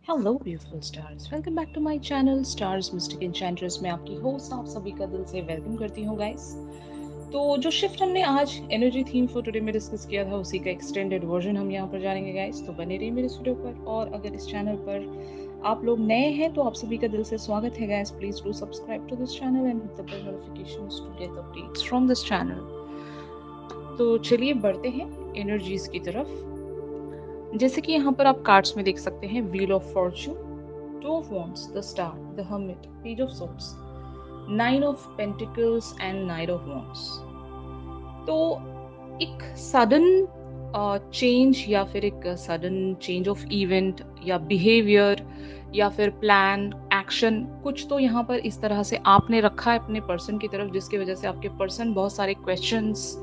Hello beautiful stars, welcome back to my channel stars mystic enchantress में आपकी host आप सभी का दिल से वेलकम करती हूँ गाइस। तो जो शिफ्ट हमने आज एनर्जी थीम फॉर टुडे में डिस्कस किया था उसी का एक्सटेंडेड वर्जन हम यहाँ पर जानेंगे गाइस। तो बने रहिए मेरे वीडियो पर, और अगर इस चैनल पर आप लोग नए हैं तो आप सभी का दिल से स्वागत है guys. Please do subscribe to this channel and hit the bell notifications to get updates from this channel. तो चलिए बढ़ते हैं एनर्जीज की तरफ। जैसे कि यहाँ पर आप कार्ड्स में देख सकते हैं, wheel of Fortune, two of wands, the star, the hermit, page of swords, nine of pentacles and night of wands. तो एक सडन चेंज या फिर एक सडन चेंज ऑफ इवेंट या बिहेवियर या फिर प्लान एक्शन, कुछ तो यहाँ पर इस तरह से आपने रखा है अपने पर्सन की तरफ, जिसकी वजह से आपके पर्सन बहुत सारे क्वेश्चंस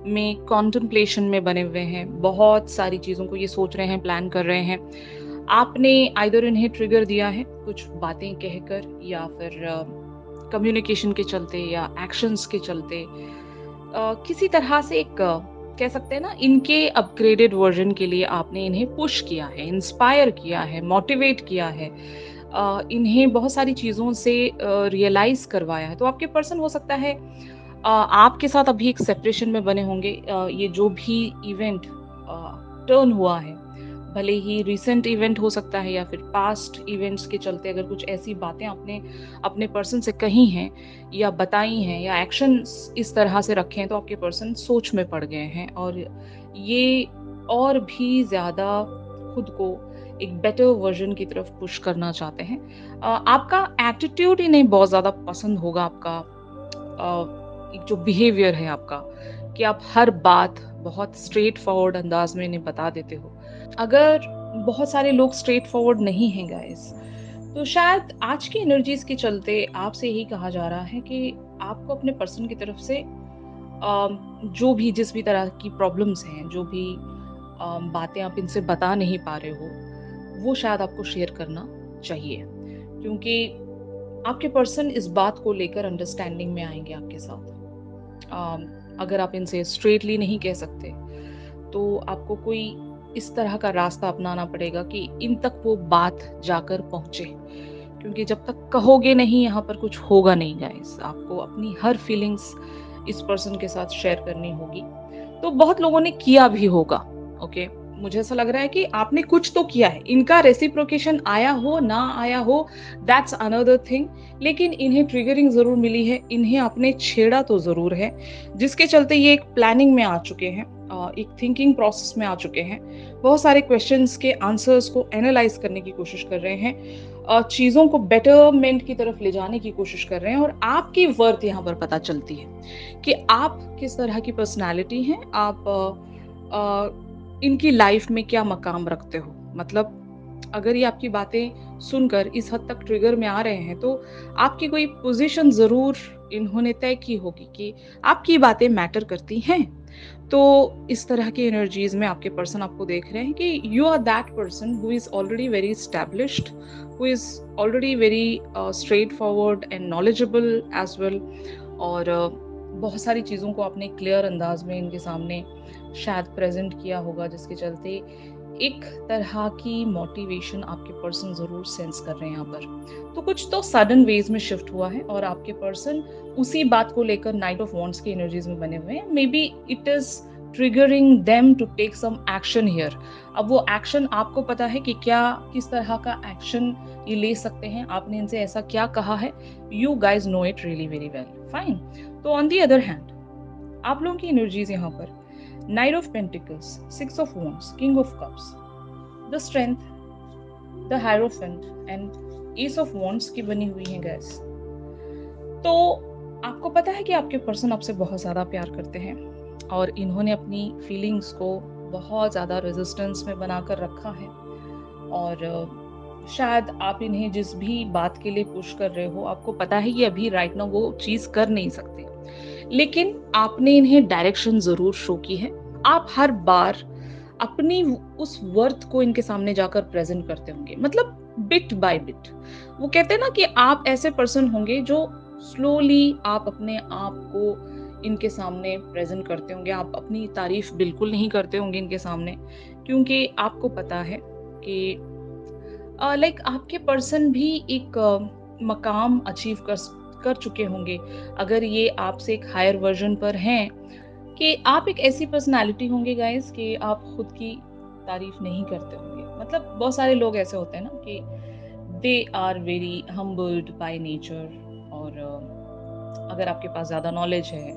में, कॉन्टेम्पलेशन में बने हुए हैं, बहुत सारी चीज़ों को ये सोच रहे हैं, प्लान कर रहे हैं। आपने आइदर इन्हें ट्रिगर दिया है कुछ बातें कहकर, या फिर कम्युनिकेशन के चलते या एक्शंस के चलते, किसी तरह से एक कह सकते हैं ना, इनके अपग्रेडेड वर्जन के लिए आपने इन्हें पुश किया है, इंस्पायर किया है, मोटिवेट किया है, इन्हें बहुत सारी चीज़ों से रियलाइज करवाया है। तो आपके पर्सन हो सकता है आपके साथ अभी एक सेपरेशन में बने होंगे। ये जो भी इवेंट टर्न हुआ है, भले ही रिसेंट इवेंट हो सकता है या फिर पास्ट इवेंट्स के चलते, अगर कुछ ऐसी बातें आपने अपने पर्सन से कही हैं या बताई हैं या एक्शन इस तरह से रखे हैं, तो आपके पर्सन सोच में पड़ गए हैं और ये और भी ज़्यादा खुद को एक बेटर वर्जन की तरफ पुश करना चाहते हैं। आपका एटीट्यूड इन्हें बहुत ज़्यादा पसंद होगा, आपका एक जो बिहेवियर है आपका, कि आप हर बात बहुत स्ट्रेट फॉरवर्ड अंदाज में इन्हें बता देते हो। अगर बहुत सारे लोग स्ट्रेट फॉरवर्ड नहीं हैं गाइस, तो शायद आज की एनर्जीज के चलते आपसे यही कहा जा रहा है कि आपको अपने पर्सन की तरफ से जो भी जिस भी तरह की प्रॉब्लम्स हैं, जो भी बातें आप इनसे बता नहीं पा रहे हो, वो शायद आपको शेयर करना चाहिए, क्योंकि आपके पर्सन इस बात को लेकर अंडरस्टैंडिंग में आएंगे आपके साथ। अगर आप इनसे स्ट्रेटली नहीं कह सकते तो आपको कोई इस तरह का रास्ता अपनाना पड़ेगा कि इन तक वो बात जाकर पहुंचे, क्योंकि जब तक कहोगे नहीं यहाँ पर कुछ होगा नहीं गाइस। आपको अपनी हर फीलिंग्स इस पर्सन के साथ शेयर करनी होगी। तो बहुत लोगों ने किया भी होगा, ओके। मुझे ऐसा लग रहा है कि आपने कुछ तो किया है, इनका रेसिप्रोकेशन आया हो ना आया हो, दैट्स अनदर थिंग, लेकिन इन्हें ट्रिगरिंग जरूर मिली है, इन्हें आपने छेड़ा तो जरूर है, जिसके चलते ये एक प्लानिंग में आ चुके हैं, एक थिंकिंग प्रोसेस में आ चुके हैं, बहुत सारे क्वेश्चंस के आंसर्स को एनालाइज करने की कोशिश कर रहे हैं, चीजों को बेटरमेंट की तरफ ले जाने की कोशिश कर रहे हैं। और आपकी वर्थ यहाँ पर पता चलती है कि आप किस तरह की पर्सनालिटी हैं, आप इनकी लाइफ में क्या मकाम रखते हो। मतलब अगर ये आपकी बातें सुनकर इस हद तक ट्रिगर में आ रहे हैं, तो आपकी कोई पोजीशन जरूर इन्होंने तय की होगी कि आपकी बातें मैटर करती हैं। तो इस तरह की एनर्जीज में आपके पर्सन आपको देख रहे हैं कि you are that person who is already very established, who is already very straight forward and knowledgeable as well. और बहुत सारी चीज़ों को आपने क्लियर अंदाज में इनके सामने शायद प्रेजेंट किया होगा, जिसके चलते एक तरह की मोटिवेशन आपके पर्सन जरूर सेंस कर रहे हैं यहाँ पर। तो कुछ तो सडन वेज में शिफ्ट हुआ है और आपके पर्सन उसी बात को लेकर नाइट ऑफ वॉन्ड्स की एनर्जीज में बने हुए हैं। May be it is triggering them to take some action here. अब वो एक्शन आपको पता है कि क्या, किस तरह का एक्शन ये ले सकते हैं, आपने इनसे ऐसा क्या कहा है, you guys know it really very well, fine. तो ऑन दी अदर हैंड आप लोगों की एनर्जीज यहाँ पर knight of pentacles, six of wands, king of cups, the strength, the hierophant and ace of wands की बनी हुई है गैस। तो आपको पता है कि आपके पर्सन आपसे बहुत ज्यादा प्यार करते हैं और इन्होंने अपनी फीलिंग्स को बहुत ज्यादा रेजिस्टेंस में बनाकर रखा है। और शायद आप इन्हें जिस भी बात के लिए पुश कर रहे हो, आपको पता है कि अभी राइट नाउ वो चीज कर नहीं सकते, लेकिन आपने इन्हें डायरेक्शन जरूर शो की है। आप हर बार अपनी उस वर्थ को इनके सामने जाकर प्रेजेंट करते होंगे, मतलब बिट बाय बिट। वो कहते हैं ना कि आप ऐसे पर्सन होंगे जो स्लोली आप अपने आप को इनके सामने प्रेजेंट करते होंगे। आप अपनी तारीफ बिल्कुल नहीं करते होंगे इनके सामने, क्योंकि आपको पता है कि लाइक आपके पर्सन भी एक मकाम अचीव कर चुके होंगे, अगर ये आपसे एक हायर वर्जन पर हैं, कि आप एक ऐसी पर्सनैलिटी होंगे गाइस कि आप खुद की तारीफ नहीं करते होंगे। मतलब बहुत सारे लोग ऐसे होते हैं ना कि they are very humbled by nature, और अगर आपके पास ज़्यादा नॉलेज है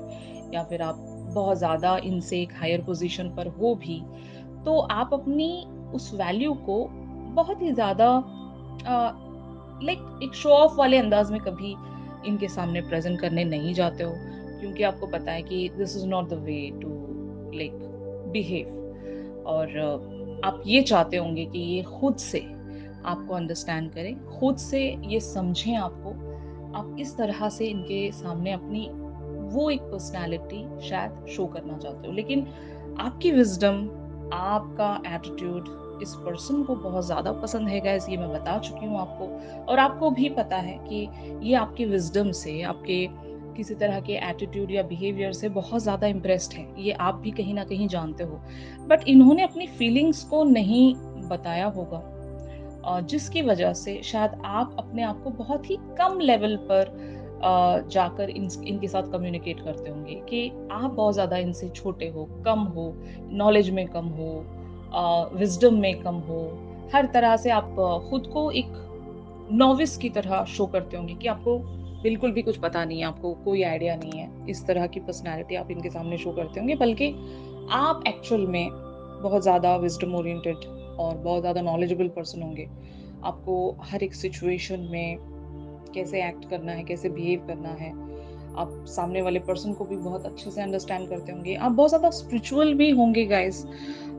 या फिर आप बहुत ज़्यादा इनसे एक हायर पोजीशन पर हो भी, तो आप अपनी उस वैल्यू को बहुत ही ज़्यादा लाइक एक शो ऑफ वाले अंदाज में कभी इनके सामने प्रेजेंट करने नहीं जाते हो, क्योंकि आपको पता है कि this is not the way to like behave. और आप ये चाहते होंगे कि ये खुद से आपको अंडरस्टैंड करें, खुद से ये समझें आपको। आप इस तरह से इनके सामने अपनी वो एक पर्सनालिटी शायद शो करना चाहते हो, लेकिन आपकी विजडम, आपका एटीट्यूड इस पर्सन को बहुत ज़्यादा पसंद है गाइस, ये मैं बता चुकी हूँ आपको। और आपको भी पता है कि ये आपकी विजडम से, आपके किसी तरह के एटीट्यूड या बिहेवियर से बहुत ज़्यादा इम्प्रेस्ड है, ये आप भी कहीं ना कहीं जानते हो। बट इन्होंने अपनी फीलिंग्स को नहीं बताया होगा, जिसकी वजह से शायद आप अपने आप को बहुत ही कम लेवल पर जाकर इनके साथ कम्युनिकेट करते होंगे कि आप बहुत ज़्यादा इनसे छोटे हो, कम हो, नॉलेज में कम हो, विजडम में कम हो। हर तरह से आप खुद को एक नॉविस की तरह शो करते होंगे कि आपको बिल्कुल भी कुछ पता नहीं है, आपको कोई आइडिया नहीं है। इस तरह की पर्सनैलिटी आप इनके सामने शो करते होंगे, बल्कि आप एक्चुअल में बहुत ज़्यादा विजडम ओरिएंटेड और बहुत ज़्यादा नॉलेजेबल पर्सन होंगे। आपको हर एक सिचुएशन में कैसे एक्ट करना है, कैसे बिहेव करना है, आप सामने वाले पर्सन को भी बहुत अच्छे से अंडरस्टैंड करते होंगे। आप बहुत ज़्यादा स्पिरिचुअल भी होंगे गाइस।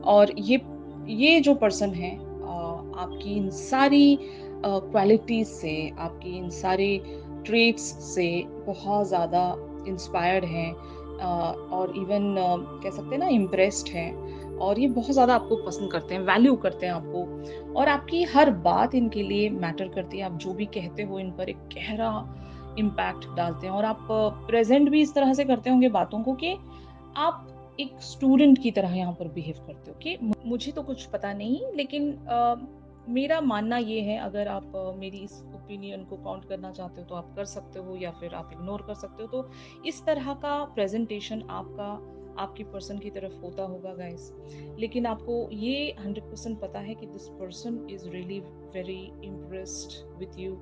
और ये जो पर्सन है आपकी इन सारी क्वालिटीज से, आपकी इन सारी ट्रेट्स से बहुत ज़्यादा इंस्पायर्ड हैं, और इवन कह सकते हैं ना इम्प्रेस्ड हैं। और ये बहुत ज़्यादा आपको पसंद करते हैं, वैल्यू करते हैं आपको, और आपकी हर बात इनके लिए मैटर करती है। आप जो भी कहते हो इन पर एक गहरा इम्पैक्ट डालते हैं, और आप प्रेजेंट भी इस तरह से करते होंगे बातों को कि आप एक स्टूडेंट की तरह यहाँ पर बिहेव करते हो कि मुझे तो कुछ पता नहीं, लेकिन मेरा मानना ये है, अगर आप मेरी इस ओपिनियन को काउंट करना चाहते हो तो आप कर सकते हो, या फिर आप इग्नोर कर सकते हो। तो इस तरह का प्रेजेंटेशन आपका आपकी पर्सन की तरफ होता होगा गाइस। लेकिन आपको ये 100% पता है कि this person is really very impressed with you,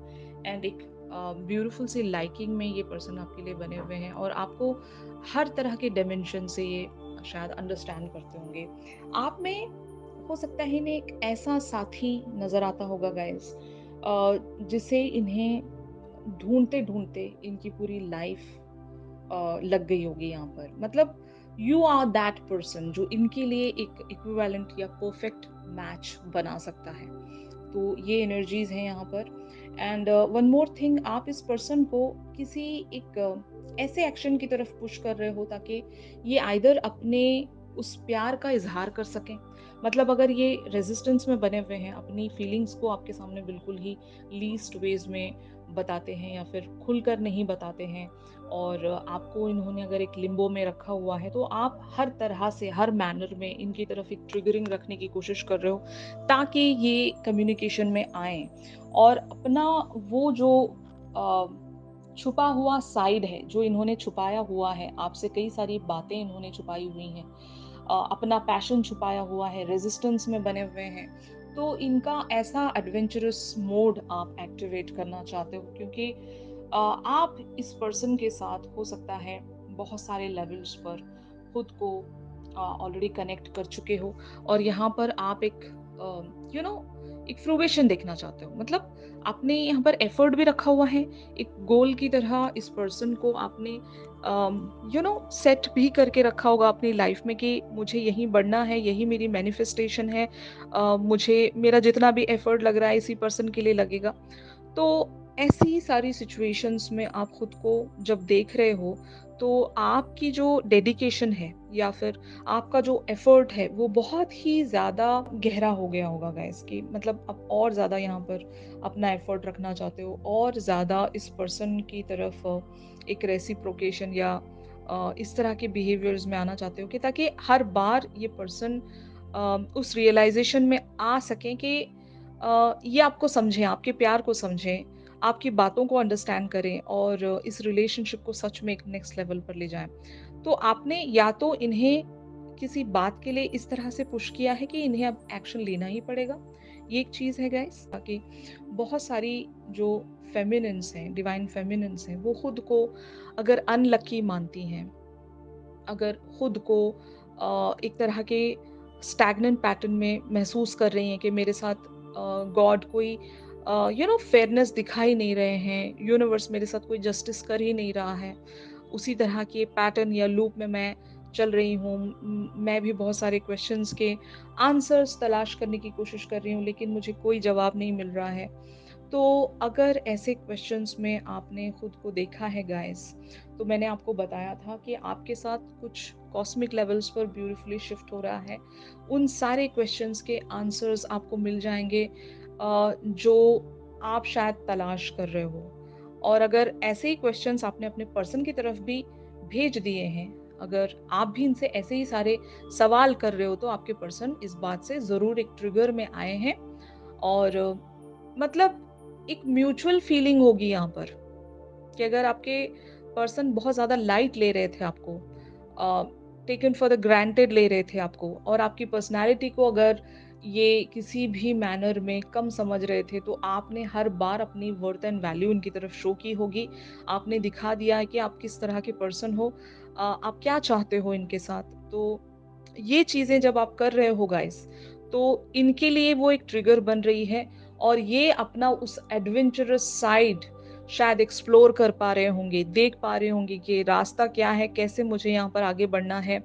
and एक ब्यूटीफुल सी लाइकिंग में ये पर्सन आपके लिए बने हुए हैं, और आपको हर तरह के डायमेंशन से ये शायद अंडरस्टैंड करते होंगे। आप में हो सकता है इन्हें एक ऐसा साथी नजर आता होगा गाइस, जिसे इन्हें ढूंढते ढूंढते इनकी पूरी लाइफ लग गई होगी यहाँ पर। मतलब यू आर दैट पर्सन जो इनके लिए एक इक्विवेलेंट या परफेक्ट मैच बना सकता है। तो ये एनर्जीज हैं यहाँ पर। एंड वन मोर थिंग, आप इस पर्सन को किसी एक ऐसे एक्शन की तरफ पुश कर रहे हो ताकि ये आइदर अपने उस प्यार का इजहार कर सकें। मतलब अगर ये रेजिस्टेंस में बने हुए हैं, अपनी फीलिंग्स को आपके सामने बिल्कुल ही लीस्ट वेज में बताते हैं, या फिर खुलकर नहीं बताते हैं, और आपको इन्होंने अगर एक लिम्बो में रखा हुआ है, तो आप हर तरह से, हर मैनर में इनकी तरफ एक ट्रिगरिंग रखने की कोशिश कर रहे हो ताकि ये कम्युनिकेशन में आए, और अपना वो जो छुपा हुआ साइड है, जो इन्होंने छुपाया हुआ है आपसे, कई सारी बातें इन्होंने छुपाई हुई हैं, अपना पैशन छुपाया हुआ है, रेजिस्टेंस में बने हुए हैं। तो इनका ऐसा एडवेंचरस मोड आप एक्टिवेट करना चाहते हो, क्योंकि आप इस पर्सन के साथ हो सकता है बहुत सारे लेवल्स पर खुद को ऑलरेडी कनेक्ट कर चुके हो, और यहाँ पर आप एक यू नो एक फ्रूवेशन देखना चाहते हो। मतलब आपने यहाँ पर एफर्ट भी रखा हुआ है, एक गोल की तरह इस पर्सन को आपने सेट भी करके रखा होगा अपनी लाइफ में कि मुझे यहीं बढ़ना है, यही मेरी मैनिफेस्टेशन है, मुझे मेरा जितना भी एफर्ट लग रहा है इसी पर्सन के लिए लगेगा। तो ऐसी सारी सिचुएशंस में आप खुद को जब देख रहे हो, तो आपकी जो डेडिकेशन है या फिर आपका जो एफर्ट है वो बहुत ही ज़्यादा गहरा हो गया होगा गाइस, कि मतलब आप और ज़्यादा यहाँ पर अपना एफर्ट रखना चाहते हो, और ज़्यादा इस पर्सन की तरफ एक रेसिप्रोकेशन या इस तरह के बिहेवियर्स में आना चाहते हो, कि ताकि हर बार ये पर्सन उस रियलाइजेशन में आ सकें कि ये आपको समझें, आपके प्यार को समझें, आपकी बातों को अंडरस्टैंड करें और इस रिलेशनशिप को सच में एक नेक्स्ट लेवल पर ले जाएँ। तो आपने या तो इन्हें किसी बात के लिए इस तरह से पुश किया है कि इन्हें अब एक्शन लेना ही पड़ेगा। ये एक चीज़ है गाइस, ताकि बहुत सारी जो फेमिनिन्स हैं, डिवाइन फेमिनिन्स हैं, वो खुद को अगर अनलकी मानती हैं, अगर खुद को एक तरह के स्टैग्नेंट पैटर्न में महसूस कर रही हैं कि मेरे साथ गॉड कोई फेयरनेस दिखा ही नहीं रहे हैं, यूनिवर्स मेरे साथ कोई जस्टिस कर ही नहीं रहा है, उसी तरह के पैटर्न या लूप में मैं चल रही हूँ। मैं भी बहुत सारे क्वेश्चंस के आंसर्स तलाश करने की कोशिश कर रही हूँ, लेकिन मुझे कोई जवाब नहीं मिल रहा है। तो अगर ऐसे क्वेश्चंस में आपने खुद को देखा है गाइस, तो मैंने आपको बताया था कि आपके साथ कुछ कॉस्मिक लेवल्स पर ब्यूटीफुली शिफ्ट हो रहा है। उन सारे क्वेश्चंस के आंसर्स आपको मिल जाएंगे जो आप शायद तलाश कर रहे हो। और अगर ऐसे ही क्वेश्चंस आपने अपने पर्सन की तरफ भी भेज दिए हैं, अगर आप भी इनसे ऐसे ही सारे सवाल कर रहे हो, तो आपके पर्सन इस बात से ज़रूर एक ट्रिगर में आए हैं। और मतलब एक म्यूचुअल फीलिंग होगी यहाँ पर कि अगर आपके पर्सन बहुत ज़्यादा लाइट ले रहे थे आपको, टेकन फॉर द ग्रांटेड ले रहे थे आपको, और आपकी पर्सनैलिटी को अगर ये किसी भी मैनर में कम समझ रहे थे, तो आपने हर बार अपनी वर्थ एंड वैल्यू उनकी तरफ शो की होगी। आपने दिखा दिया है कि आप किस तरह के पर्सन हो, आप क्या चाहते हो इनके साथ। तो ये चीज़ें जब आप कर रहे हो गाइस, तो इनके लिए वो एक ट्रिगर बन रही है, और ये अपना उस एडवेंचरस साइड शायद एक्सप्लोर कर पा रहे होंगे, देख पा रहे होंगे कि रास्ता क्या है, कैसे मुझे यहाँ पर आगे बढ़ना है,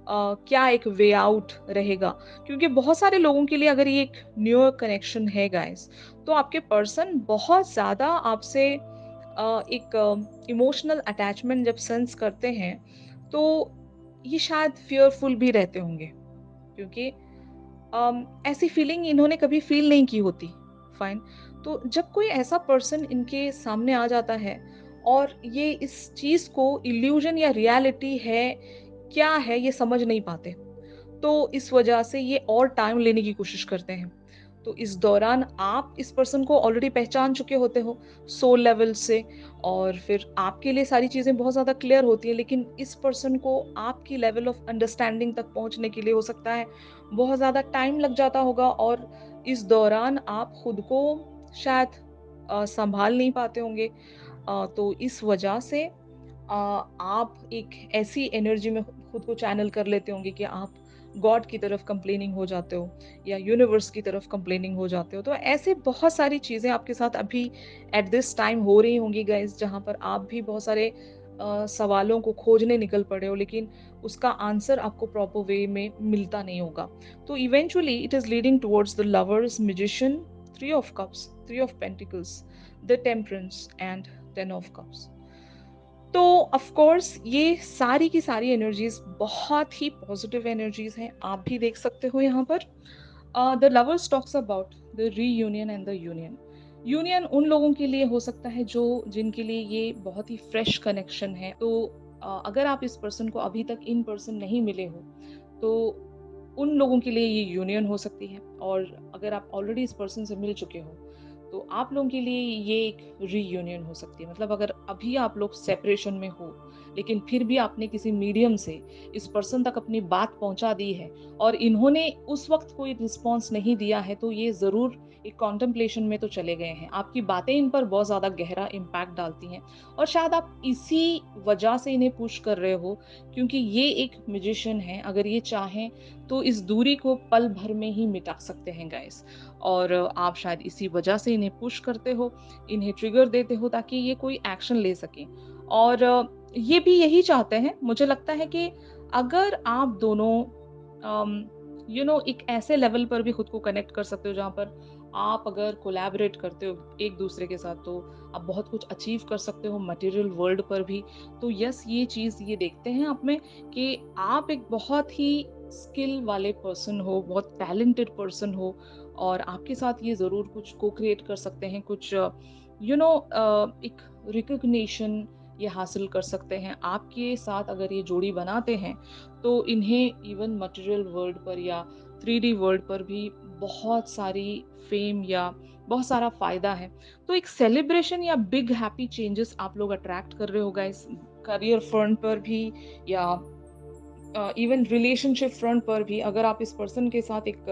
क्या एक वे आउट रहेगा। क्योंकि बहुत सारे लोगों के लिए अगर ये एक न्यू कनेक्शन है गाइस, तो आपके पर्सन बहुत ज़्यादा आपसे एक इमोशनल अटैचमेंट जब सेंस करते हैं, तो ये शायद फ़ियरफुल भी रहते होंगे, क्योंकि ऐसी फीलिंग इन्होंने कभी फ़ील नहीं की होती। फाइन। तो जब कोई ऐसा पर्सन इनके सामने आ जाता है और ये इस चीज़ को इल्यूज़न या रियलिटी है, क्या है ये समझ नहीं पाते। तो इस वजह से ये और टाइम लेने की कोशिश करते हैं। तो इस दौरान आप इस पर्सन को ऑलरेडी पहचान चुके होते हो सोल लेवल से, और फिर आपके लिए सारी चीज़ें बहुत ज़्यादा क्लियर होती हैं, लेकिन इस पर्सन को आपकी लेवल ऑफ अंडरस्टैंडिंग तक पहुंचने के लिए हो सकता है बहुत ज़्यादा टाइम लग जाता होगा, और इस दौरान आप खुद को शायद संभाल नहीं पाते होंगे। तो इस वजह से आप एक ऐसी एनर्जी में खुद को चैनल कर लेते होंगे कि आप गॉड की तरफ कंप्लेनिंग हो जाते हो, या यूनिवर्स की तरफ कंप्लेनिंग हो जाते हो। तो ऐसे बहुत सारी चीज़ें आपके साथ अभी एट दिस टाइम हो रही होंगी गाइस, जहाँ पर आप भी बहुत सारे सवालों को खोजने निकल पड़े हो, लेकिन उसका आंसर आपको प्रॉपर वे में मिलता नहीं होगा। तो eventually it is leading towards the lovers, magician, three of cups, three of pentacles, the temperance and ten of cups. तो ऑफ कोर्स ये सारी की सारी एनर्जीज बहुत ही पॉजिटिव एनर्जीज हैं, आप भी देख सकते हो यहाँ पर। The lovers talks about the reunion and the union. Union उन लोगों के लिए हो सकता है जो जिनके लिए ये बहुत ही फ्रेश कनेक्शन है। तो अगर आप इस पर्सन को अभी तक इन पर्सन नहीं मिले हो, तो उन लोगों के लिए ये यूनियन हो सकती है। और अगर आप ऑलरेडी इस पर्सन से मिल चुके हो, तो आप लोगों के लिए ये एक रीयूनियन हो सकती है। मतलब अगर अभी आप लोग सेपरेशन में हो, लेकिन फिर भी आपने किसी मीडियम से इस पर्सन तक अपनी बात पहुंचा दी है, और इन्होंने उस वक्त कोई रिस्पॉन्स नहीं दिया है, तो ये ज़रूर एक कॉन्टेम्पलेशन में तो चले गए हैं। आपकी बातें इन पर बहुत ज़्यादा गहरा इम्पैक्ट डालती हैं, और शायद आप इसी वजह से इन्हें पुश कर रहे हो, क्योंकि ये एक म्यूजिशियन है। अगर ये चाहें तो इस दूरी को पल भर में ही मिटा सकते हैं गाइस। और आप शायद इसी वजह से इन्हें पुश करते हो, इन्हें ट्रिगर देते हो, ताकि ये कोई एक्शन ले सकें। और ये भी यही चाहते हैं। मुझे लगता है कि अगर आप दोनों एक ऐसे लेवल पर भी खुद को कनेक्ट कर सकते हो, जहाँ पर आप अगर कोलैबोरेट करते हो एक दूसरे के साथ, तो आप बहुत कुछ अचीव कर सकते हो मटेरियल वर्ल्ड पर भी। तो यस, ये चीज़ ये देखते हैं आप में कि आप एक बहुत ही स्किल वाले पर्सन हो, बहुत टैलेंटेड पर्सन हो, और आपके साथ ये ज़रूर कुछ को क्रिएट कर सकते हैं, कुछ एक रिकग्निशन ये हासिल कर सकते हैं। आपके साथ अगर ये जोड़ी बनाते हैं, तो इन्हें इवन मटेरियल वर्ल्ड पर या 3D वर्ल्ड पर भी बहुत सारी फेम या बहुत सारा फ़ायदा है। तो एक सेलिब्रेशन या बिग हैप्पी चेंजेस आप लोग अट्रैक्ट कर रहे हो गाइस, करियर फ्रंट पर भी या इवन रिलेशनशिप फ्रंट पर भी। अगर आप इस पर्सन के साथ एक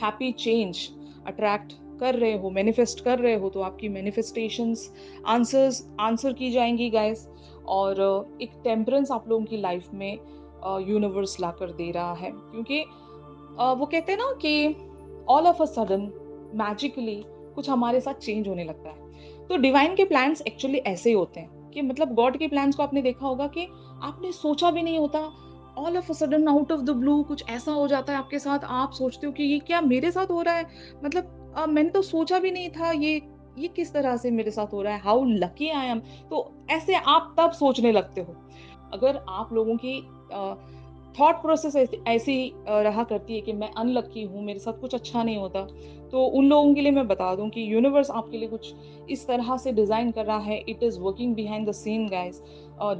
हैप्पी चेंज अट्रैक्ट कर रहे हो, मैनिफेस्ट कर रहे हो, तो आपकी मैनिफेस्टेशंस आंसर्स आंसर की जाएंगी गाइस। और एक टेम्परेंस आप लोगों की लाइफ में यूनिवर्स ला कर दे रहा है, क्योंकि वो कहते हैं ना कि all of a sudden magically कुछ हमारे साथ चेंज होने लगता है। तो डिवाइन के प्लान्स एक्चुअली ऐसे ही होते हैं कि मतलब गॉड के प्लान्स को आपने देखा होगा कि आपने सोचा भी नहीं होता, all of a sudden out of the blue कुछ ऐसा हो जाता है आपके साथ, आप सोचते हो कि ये क्या मेरे साथ हो रहा है, मतलब मैंने तो सोचा भी नहीं था, ये किस तरह से मेरे साथ हो रहा है, हाउ लकी आई एम। तो ऐसे आप तब सोचने लगते हो। अगर आप लोगों की थॉट प्रोसेस ऐसी रहा करती है कि मैं अनलकी हूँ, मेरे साथ कुछ अच्छा नहीं होता, तो उन लोगों के लिए मैं बता दूं कि यूनिवर्स आपके लिए कुछ इस तरह से डिज़ाइन कर रहा है। It is working behind the scene guys.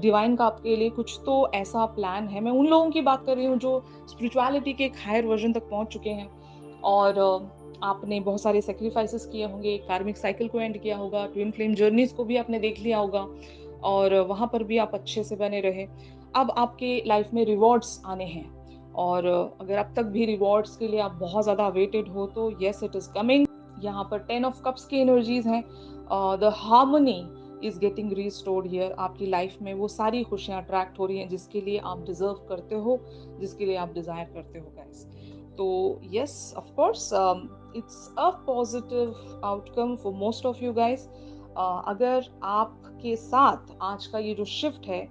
Divine का आपके लिए कुछ तो ऐसा प्लान है। मैं उन लोगों की बात कर रही हूँ जो स्पिरिचुअलिटी के एक हायर वर्जन तक पहुँच चुके हैं, और आपने बहुत सारे सैक्रिफाइसेस किए होंगे, कार्मिक साइकिल को एंड किया होगा, ट्विन फ्लेम जर्नीज़ को भी आपने देख लिया होगा, और वहाँ पर भी आप अच्छे से बने रहे। अब आपके लाइफ में रिवॉर्ड्स आने हैं, और अगर अब तक भी रिवॉर्ड्स के लिए आप बहुत ज़्यादा अवेटेड हो, तो येस इट इज़ कमिंग। यहाँ पर 10 ऑफ कप्स की एनर्जीज हैं। The harmony is getting restored here. आपकी लाइफ में वो सारी खुशियाँ अट्रैक्ट हो रही हैं जिसके लिए आप डिजर्व करते हो, जिसके लिए आप डिजायर करते हो गाइस। तो yes of course it's a positive outcome for most of you guys. अगर आपके साथ आज का ये जो शिफ्ट है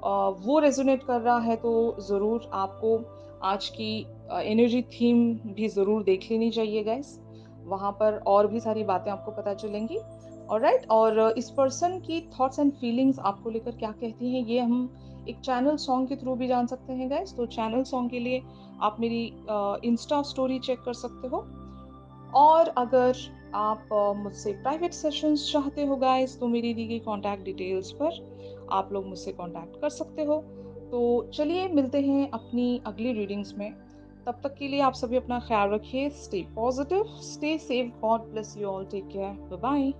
वो रेजोनेट कर रहा है, तो ज़रूर आपको आज की एनर्जी थीम भी ज़रूर देख लेनी चाहिए गाइस। वहाँ पर और भी सारी बातें आपको पता चलेंगी। ऑलराइट, और इस पर्सन की थॉट्स एंड फीलिंग्स आपको लेकर क्या कहती हैं, ये हम एक चैनल सॉन्ग के थ्रू भी जान सकते हैं गाइस। तो चैनल सॉन्ग के लिए आप मेरी इंस्टा स्टोरी चेक कर सकते हो। और अगर आप मुझसे प्राइवेट सेशंस चाहते हो गाइस, तो मेरी दी गई कॉन्टैक्ट डिटेल्स पर आप लोग मुझसे कॉन्टैक्ट कर सकते हो। तो चलिए मिलते हैं अपनी अगली रीडिंग्स में। तब तक के लिए आप सभी अपना ख्याल रखिए, stay positive, stay safe, God bless you all, take care, bye bye.